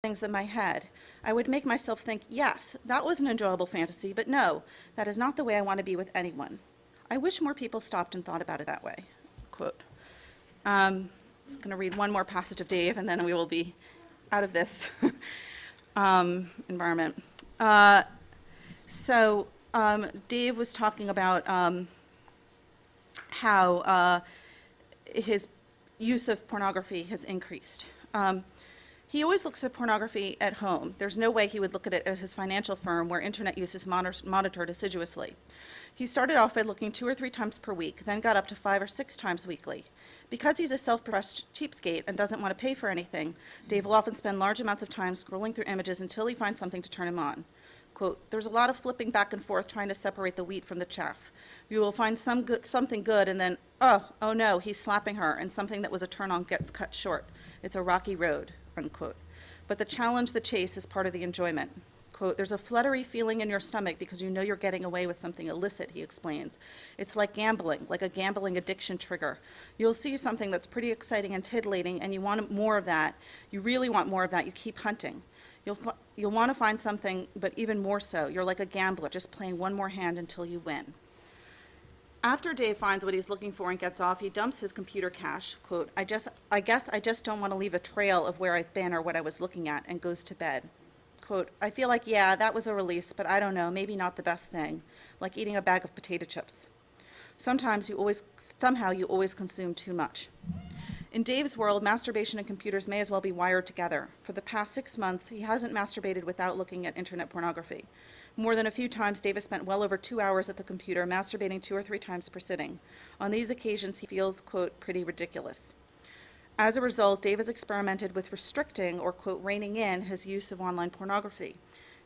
things in my head. I would make myself think, yes, that was an enjoyable fantasy, but no, that is not the way I want to be with anyone. I wish more people stopped and thought about it that way. Quote. I'm just going to read one more passage of Dave, and then we will be out of this environment. Dave was talking about how his use of pornography has increased. He always looks at pornography at home. There's no way he would look at it at his financial firm where internet use is monitored assiduously. He started off by looking 2 or 3 times per week, then got up to 5 or 6 times weekly. Because he's a self-professed cheapskate and doesn't want to pay for anything, Dave will often spend large amounts of time scrolling through images until he finds something to turn him on. Quote, there's a lot of flipping back and forth trying to separate the wheat from the chaff. You will find something good and then, oh no, he's slapping her, and something that was a turn-on gets cut short. It's a rocky road, unquote. But the challenge, the chase, is part of the enjoyment. Quote, there's a fluttery feeling in your stomach because you know you're getting away with something illicit, he explains. It's like gambling, like a gambling addiction trigger. You'll see something that's pretty exciting and titillating, and you want more of that. You really want more of that. You keep hunting. You'll want to find something, but even more so, you're like a gambler, just playing one more hand until you win. After Dave finds what he's looking for and gets off, he dumps his computer cache, quote, I guess I just don't want to leave a trail of where I've been or what I was looking at, and goes to bed. Quote, I feel like, yeah, that was a release, but I don't know, maybe not the best thing, like eating a bag of potato chips. Somehow you always consume too much. In Dave's world, masturbation and computers may as well be wired together. For the past 6 months, he hasn't masturbated without looking at internet pornography. More than a few times, Dave has spent well over 2 hours at the computer, masturbating 2 or 3 times per sitting. On these occasions, he feels, quote, pretty ridiculous. As a result, Dave has experimented with restricting or, quote, reining in his use of online pornography.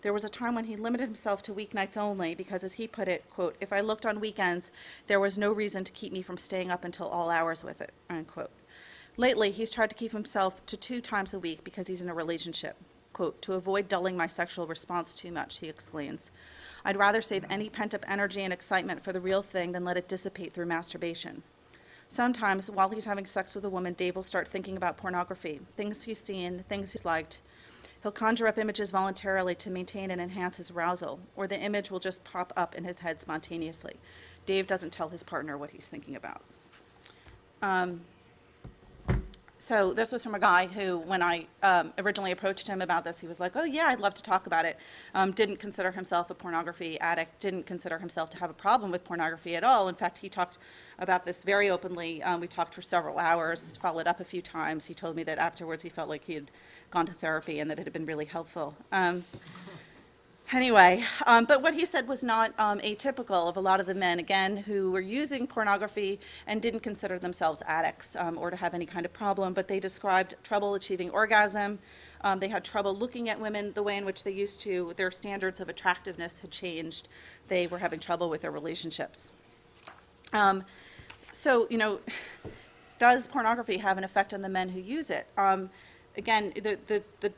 There was a time when he limited himself to weeknights only because, as he put it, quote, if I looked on weekends, there was no reason to keep me from staying up until all hours with it, unquote. Lately, he's tried to keep himself to 2 times a week because he's in a relationship. Quote, to avoid dulling my sexual response too much, he explains. I'd rather save any pent-up energy and excitement for the real thing than let it dissipate through masturbation. Sometimes, while he's having sex with a woman, Dave will start thinking about pornography, things he's seen, things he's liked. He'll conjure up images voluntarily to maintain and enhance his arousal, or the image will just pop up in his head spontaneously. Dave doesn't tell his partner what he's thinking about. So this was from a guy who, when I originally approached him about this, he was like, oh yeah, I'd love to talk about it. Didn't consider himself a pornography addict, didn't consider himself to have a problem with pornography at all. In fact, he talked about this very openly. We talked for several hours, followed up a few times. He told me that afterwards he felt like he had gone to therapy and that it had been really helpful. Anyway, but what he said was not atypical of a lot of the men, again, who were using pornography and didn't consider themselves addicts or to have any kind of problem, but they described trouble achieving orgasm. They had trouble looking at women the way in which they used to. Their standards of attractiveness had changed. They were having trouble with their relationships. So, you know, does pornography have an effect on the men who use it? Again, the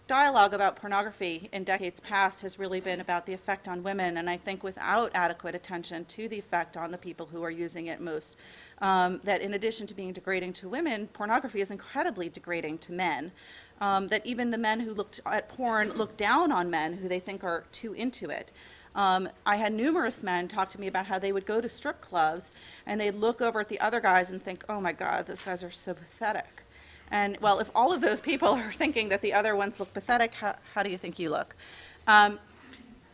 dialogue about pornography in decades past has really been about the effect on women, and I think without adequate attention to the effect on the people who are using it most, that in addition to being degrading to women, pornography is incredibly degrading to men. That even the men who looked at porn look down on men who they think are too into it. I had numerous men talk to me about how they would go to strip clubs and they'd look over at the other guys and think, oh my God, those guys are so pathetic. And, well, if all of those people are thinking that the other ones look pathetic, how do you think you look?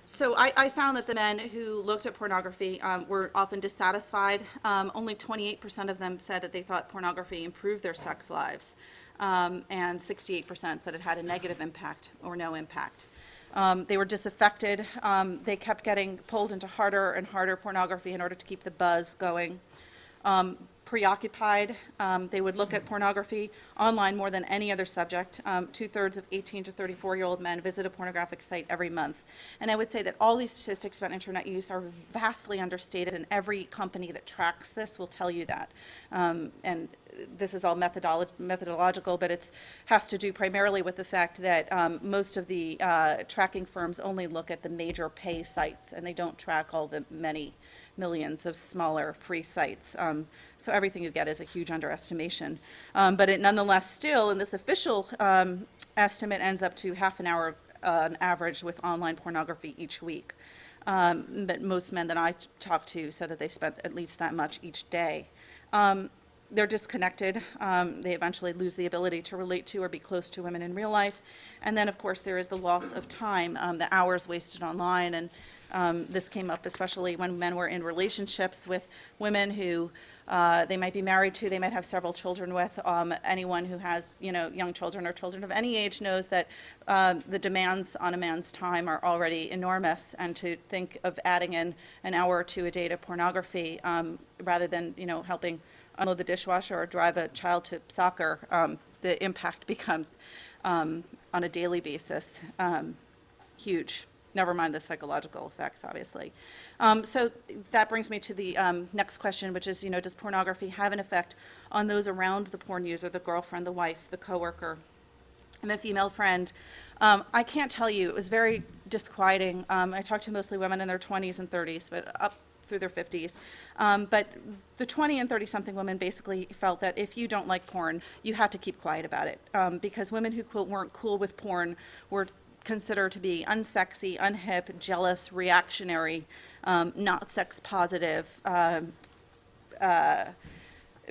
So I found that the men who looked at pornography were often dissatisfied. Only 28% of them said that they thought pornography improved their sex lives, and 68% said it had a negative impact or no impact. They were disaffected. They kept getting pulled into harder and harder pornography in order to keep the buzz going. Preoccupied. They would look at pornography online more than any other subject. 2/3 of 18 to 34-year-old men visit a pornographic site every month. And I would say that all these statistics about internet use are vastly understated, and every company that tracks this will tell you that. And this is all methodological, but it has to do primarily with the fact that most of the tracking firms only look at the major pay sites, and they don't track all the many millions of smaller free sites. So everything you get is a huge underestimation. But it nonetheless still, in this official estimate, ends up to half an hour on average with online pornography each week. But most men that I talked to said that they spent at least that much each day. They're disconnected. They eventually lose the ability to relate to or be close to women in real life. And then, of course, there is the loss of time, the hours wasted online. And this came up especially when men were in relationships with women who they might be married to, they might have several children with. Anyone who has, young children or children of any age knows that the demands on a man's time are already enormous. And to think of adding in an hour or two a day to pornography rather than, helping unload the dishwasher or drive a child to soccer, the impact becomes, on a daily basis, huge. Never mind the psychological effects, obviously. So that brings me to the next question, which is, does pornography have an effect on those around the porn user, the girlfriend, the wife, the coworker, and the female friend? I can't tell you. It was very disquieting. I talked to mostly women in their 20s and 30s, but up through their 50s. But the 20 and 30-something women basically felt that if you don't like porn, you had to keep quiet about it. Because women who, quote, weren't cool with porn were considered to be unsexy, unhip, jealous, reactionary, not sex positive,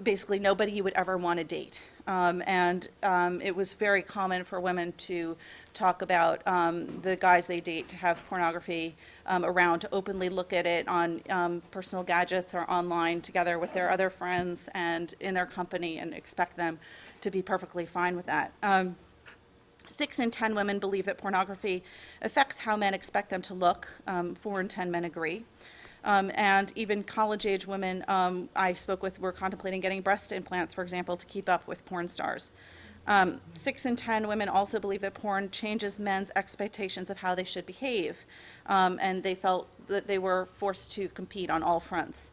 basically nobody you would ever want to date. It was very common for women to talk about the guys they date to have pornography around, to openly look at it on personal gadgets or online together with their other friends and in their company, and expect them to be perfectly fine with that. 6 in 10 women believe that pornography affects how men expect them to look. 4 in 10 men agree. And even college-age women I spoke with were contemplating getting breast implants, for example, to keep up with porn stars. 6 in 10 women also believe that porn changes men's expectations of how they should behave, and they felt that they were forced to compete on all fronts.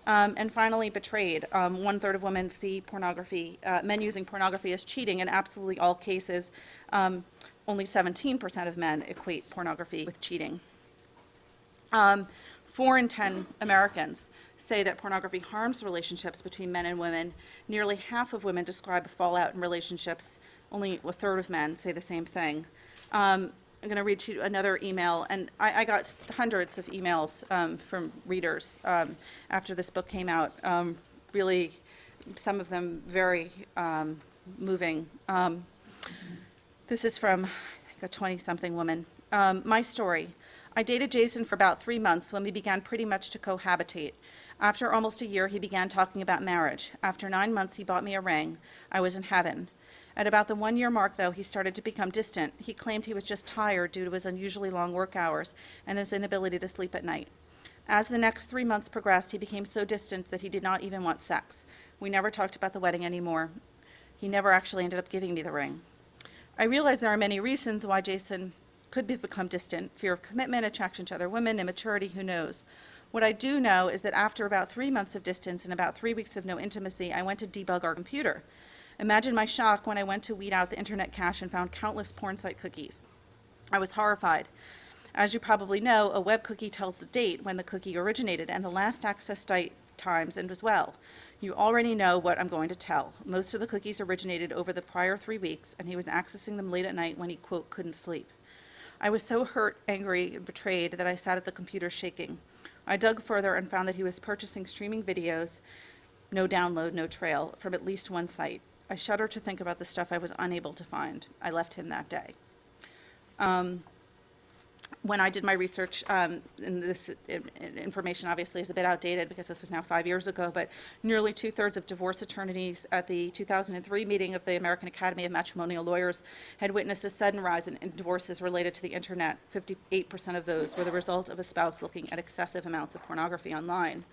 And finally, betrayed. 1/3 of women see pornography, men using pornography as cheating. In absolutely all cases, only 17% of men equate pornography with cheating. 4 in 10 Americans say that pornography harms relationships between men and women. Nearly half of women describe fallout in relationships. Only 1/3 of men say the same thing. I'm going to read you another email, and I got hundreds of emails from readers after this book came out, really, some of them very moving. This is from, I think, a 20-something woman. My story. I dated Jason for about 3 months when we began pretty much to cohabitate. After almost a year, he began talking about marriage. After 9 months, he bought me a ring. I was in heaven. At about the 1-year mark, though, he started to become distant. He claimed he was just tired due to his unusually long work hours and his inability to sleep at night. As the next 3 months progressed, he became so distant that he did not even want sex. We never talked about the wedding anymore. He never actually ended up giving me the ring. I realize there are many reasons why Jason could become distant: fear of commitment, attraction to other women, immaturity, who knows. What I do know is that after about 3 months of distance and about 3 weeks of no intimacy, I went to debug our computer. Imagine my shock when I went to weed out the internet cache and found countless porn site cookies. I was horrified. As you probably know, a web cookie tells the date when the cookie originated and the last access times and as well. You already know what I'm going to tell. Most of the cookies originated over the prior 3 weeks, and he was accessing them late at night when he, quote, couldn't sleep. I was so hurt, angry, and betrayed that I sat at the computer shaking. I dug further and found that he was purchasing streaming videos, no download, no trail, from at least one site. I shudder to think about the stuff I was unable to find. I left him that day. When I did my research, and this information obviously is a bit outdated because this was now 5 years ago, but nearly 2/3 of divorce attorneys at the 2003 meeting of the American Academy of Matrimonial Lawyers had witnessed a sudden rise in divorces related to the internet. 58% of those were the result of a spouse looking at excessive amounts of pornography online.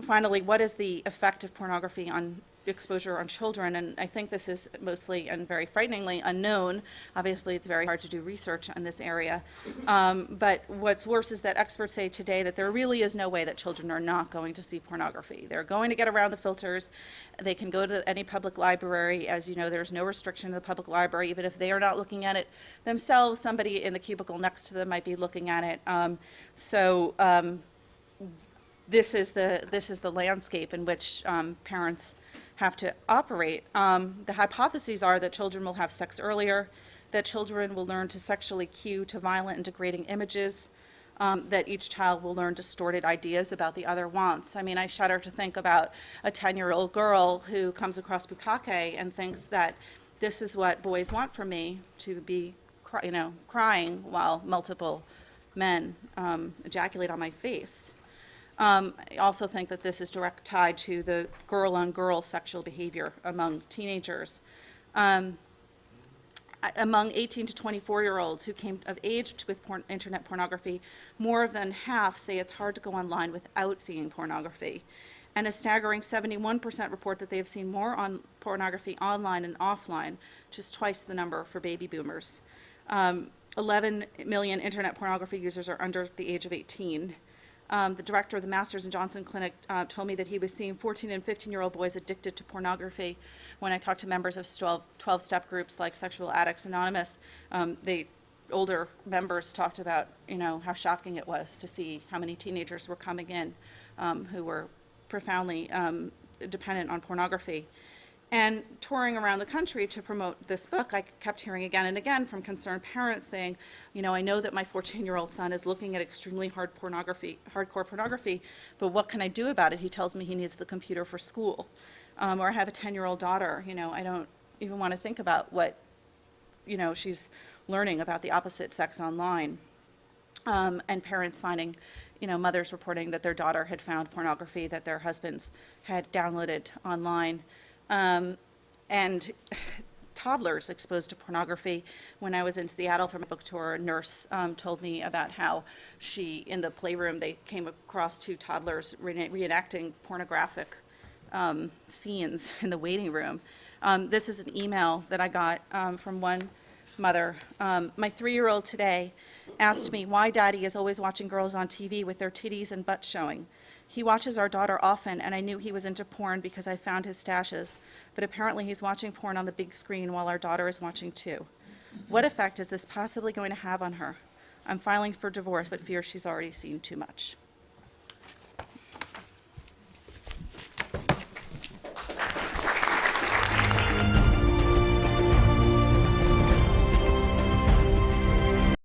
Finally, what is the effect of pornography on exposure on children? And I think this is mostly and very frighteningly unknown. Obviously, it's very hard to do research in this area. But what's worse is that experts say today that there really is no way that children are not going to see pornography. They're going to get around the filters. They can go to any public library. As you know, there's no restriction to the public library. Even if they are not looking at it themselves, somebody in the cubicle next to them might be looking at it. this is the landscape in which parents have to operate. The hypotheses are that children will have sex earlier, that children will learn to sexually cue to violent and degrading images, that each child will learn distorted ideas about the other wants. I mean, I shudder to think about a 10-year-old girl who comes across bukkake and thinks that this is what boys want from me, to be, crying while multiple men ejaculate on my face. I also think that this is direct tied to the girl-on-girl sexual behavior among teenagers. Among 18 to 24-year-olds who came of age with internet pornography, more than half say it's hard to go online without seeing pornography. And a staggering 71% report that they have seen more on pornography online and offline, which is twice the number for baby boomers. 11 million internet pornography users are under the age of 18. The director of the Masters and Johnson Clinic told me that he was seeing 14 and 15-year-old boys addicted to pornography. When I talked to members of 12-step groups like Sexual Addicts Anonymous, the older members talked about, how shocking it was to see how many teenagers were coming in who were profoundly dependent on pornography. And touring around the country to promote this book, I kept hearing again and again from concerned parents saying, I know that my 14-year-old son is looking at extremely hardcore pornography, but what can I do about it? He tells me he needs the computer for school. Or I have a 10-year-old daughter, I don't even want to think about what, she's learning about the opposite sex online. And parents finding, mothers reporting that their daughter had found pornography that their husbands had downloaded online. And toddlers exposed to pornography. When I was in Seattle for my book tour, a nurse told me about how in the playroom, they came across two toddlers reenacting pornographic scenes in the waiting room. This is an email that I got from one mother. My 3-year-old today asked me why Daddy is always watching girls on TV with their titties and butts showing. He watches our daughter often, and I knew he was into porn because I found his stashes, but apparently he's watching porn on the big screen while our daughter is watching too. What effect is this possibly going to have on her? I'm filing for divorce, but fear she's already seen too much.